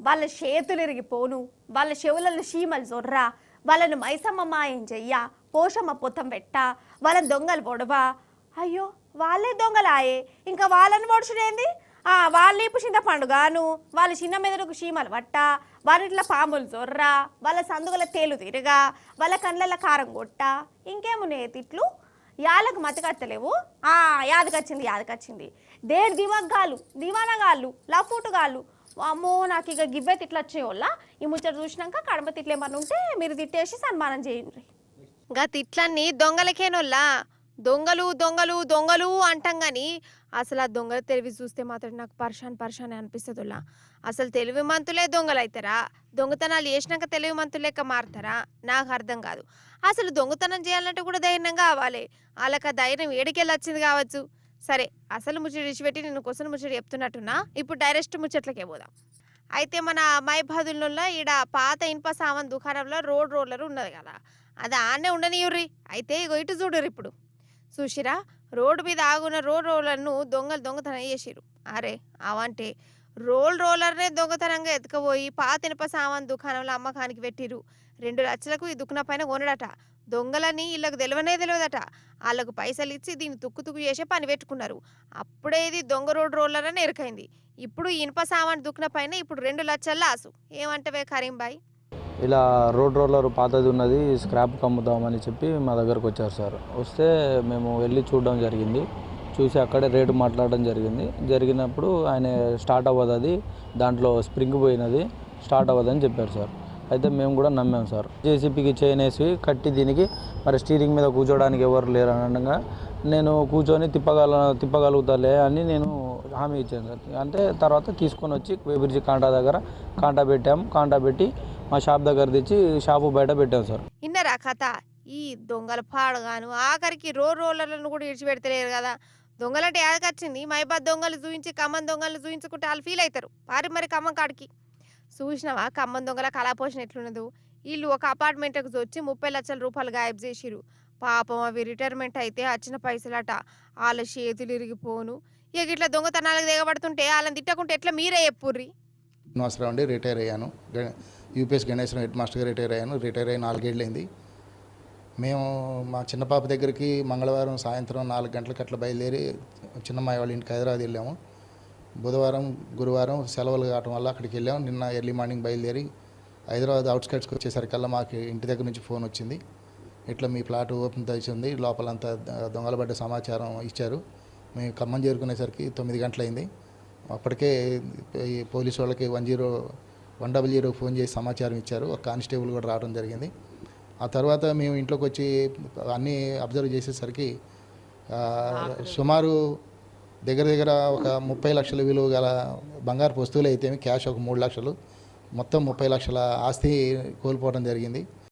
వాళ్ళ చేతులు ఇరిగిపోను, వాళ్ళ చెవులలో చీమలు జొర్రా, వాళ్ళను మైసమ్మ మాయం చెయ్య, పోషమ్మ పొత్తం పెట్ట, వాళ్ళని దొంగలు పొడవా. అయ్యో వాళ్ళే దొంగలాయే, ఇంకా వాళ్ళని పొడుచుడేంది? వాళ్ళ ఇప్పు చింత పండుగాను, వాళ్ళ చిన్న మెదడుకు చీమలు పట్ట, వాళ్ళిట్లా పాములు జొర్రా, వాళ్ళ సందుగల తేలు తిరగా, వాళ్ళ కండ్ల కారం కొట్ట, ఇంకేమున్నాయి తిట్లు. యాళ్ళకు మతికత్తలేవు. యాదకొచ్చింది. దేడు దివగ్గాలు, దివానగాళ్ళు, లఫూటుగాళ్ళు. అమ్మో నాకు ఇక గివ్వే తిట్లు వచ్చేవాళ్ళ. ఈ ముచ్చట చూసినాక కడప తిట్లు ఏమన్నా ఉంటే మీరు తిట్టేసి సన్మానం చేయండి. గా తిట్లన్నీ దొంగలకేనోల్లా. దొంగలు దొంగలు దొంగలు అంటాం గాని అసలు ఆ దొంగల తెలివి చూస్తే మాత్రం నాకు పర్షాన్ అనిపిస్తుందిలా. అసలు తెలివి మంతులే దొంగలైతారా? దొంగతనాలు చేసినాక తెలివి మంతులు లెక్క మారుతారా? నాకు అర్థం కాదు. అసలు దొంగతనం చేయాలంటే కూడా ధైర్యం కావాలి. వాళ్ళకి ఆ ధైర్యం ఏడికెళ్ళి వచ్చింది కావచ్చు. సరే, అసలు ముచ్చట విడిచిపెట్టి నేను క్వశ్చన్ ముచ్చట చెప్తున్నట్టున్నా. ఇప్పుడు డైరెక్ట్ ముచ్చట్లకే పోదాం. అయితే మన మైబాదుల్లో ఈడ పాత ఇనుప సామాన్ దుకాణంలో రోలర్ ఉన్నది కదా, అది ఆనే ఉండనియుర్రి. అయితే ఇగో ఇటు చూడరు. ఇప్పుడు చూసిరా, రోడ్డు మీద ఆగున్న రోలర్ను దొంగతనం చేసిరు. అరే అవంటే రోలర్నే దొంగతనంగా ఎత్తుకపోయి పాత ఇనుప సామాన్ దుకాణంలో అమ్మకానికి పెట్టిరు. 2 లక్షలకు ఈ దుకాణం పైన కొనడట. దొంగలని వీళ్ళకు తెలియదట. వాళ్ళకు పైసలు ఇచ్చి దీన్ని తుక్కు చేసే పని పెట్టుకున్నారు. అప్పుడే ఇది దొంగ రోలర్ అని ఎరకైంది. ఇప్పుడు ఇనుప సామాన్ దుకాణం పైన ఇప్పుడు 2 లక్షల లాసు. ఏమంటవే కరీంబాయ్? ఇలా రోలర్ పాతది ఉన్నది, స్క్రాప్ అమ్ముదామని చెప్పి మా దగ్గరకు వచ్చారు సార్. వస్తే మేము వెళ్ళి చూడడం జరిగింది. చూసి అక్కడే రేటు మాట్లాడడం జరిగినప్పుడు ఆయన స్టార్ట్ అవ్వదు, అది దాంట్లో స్ప్రింగ్ పోయినది, స్టార్ట్ అవ్వదని చెప్పారు సార్. అయితే మేము కూడా నమ్మాం సార్. జేసీపీకి చైన్ వేసి కట్టి దీనికి మరి స్టీరింగ్ మీద కూర్చోడానికి ఎవరు లేరు అనగా నేను కూర్చొని తిప్పగలుగుతాలే అని నేను హామీ ఇచ్చాను సార్. అంటే తర్వాత తీసుకొని వచ్చి బ్రిడ్జి కాంటా దగ్గర కాంటా పెట్టి మా షాప్ దగ్గర తెచ్చి షాపు బయట పెట్టాం సార్. ఇన్నరా కథ? ఈ దొంగల పాడుగాను ఆఖరికి రోలర్లను కూడా ఇడిచిపెడతలేరు కదా. దొంగలంటే యాదకొచ్చింది. మైబాద్ దొంగలు చూయించి ఖమ్మం దొంగలు చూయించుకుంటే వాళ్ళు ఫీల్ అవుతారు. మరి ఖమ్మం కాడికి చూసినావా ఖమ్మం దొంగల కళాపోషణ ఎట్లున్నదో. వీళ్ళు ఒక అపార్ట్మెంట్కి వచ్చి 30 లక్షల రూపాయలు గాయబ్ చేసిరు. పాపం అవి రిటైర్మెంట్ అయితే వచ్చిన పైసలట. వాళ్ళ చేతులు ఇరిగిపోను. ఇక ఇట్లా దొంగతనాలకు దిగబడుతుంటే వాళ్ళని తిట్టకుంటే ఎట్లా మీరే చెప్పుర్రి. నమస్కారం అండి. రిటైర్ అయ్యాను. యూపీఎస్ గణేశ్వరం హెడ్ మాస్టర్గా రిటైర్ అయ్యాను. రిటైర్ అయ్యి 4 ఏళ్ళైంది. మేము మా చిన్న పాప దగ్గరికి మంగళవారం సాయంత్రం 4 గంటలకు అట్లా బయలుదేరి చిన్నమ్మాయి వాళ్ళ ఇంటికి హైదరాబాద్ వెళ్ళాము. బుధవారం గురువారం సెలవులు కావటం వల్ల అక్కడికి వెళ్ళాము. నిన్న ఎర్లీ మార్నింగ్ బయలుదేరి హైదరాబాద్ అవుట్స్కట్స్కి వచ్చేసరికల్లా మాకు ఇంటి దగ్గర నుంచి ఫోన్ వచ్చింది. ఇట్లా మీ ప్లాట్ ఓపెన్ చేసింది, లోపలంతా దొంగల పడ్డ సమాచారం ఇచ్చారు. మేము ఖమ్మం చేరుకునేసరికి 9 గంటలైంది. అప్పటికే ఈ పోలీసు వాళ్ళకి 100 ఫోన్ చేసి సమాచారం ఇచ్చారు. ఒక కానిస్టేబుల్ కూడా రావడం జరిగింది. ఆ తర్వాత మేము ఇంట్లోకి వచ్చి అన్నీ అబ్జర్వ్ చేసేసరికి సుమారు దగ్గర ఒక 30 లక్షల విలువ గల బంగారు వస్తువులు అయితేమి, క్యాష్ ఒక 3 లక్షలు, మొత్తం 30 లక్షల ఆస్తి కోల్పోవడం జరిగింది.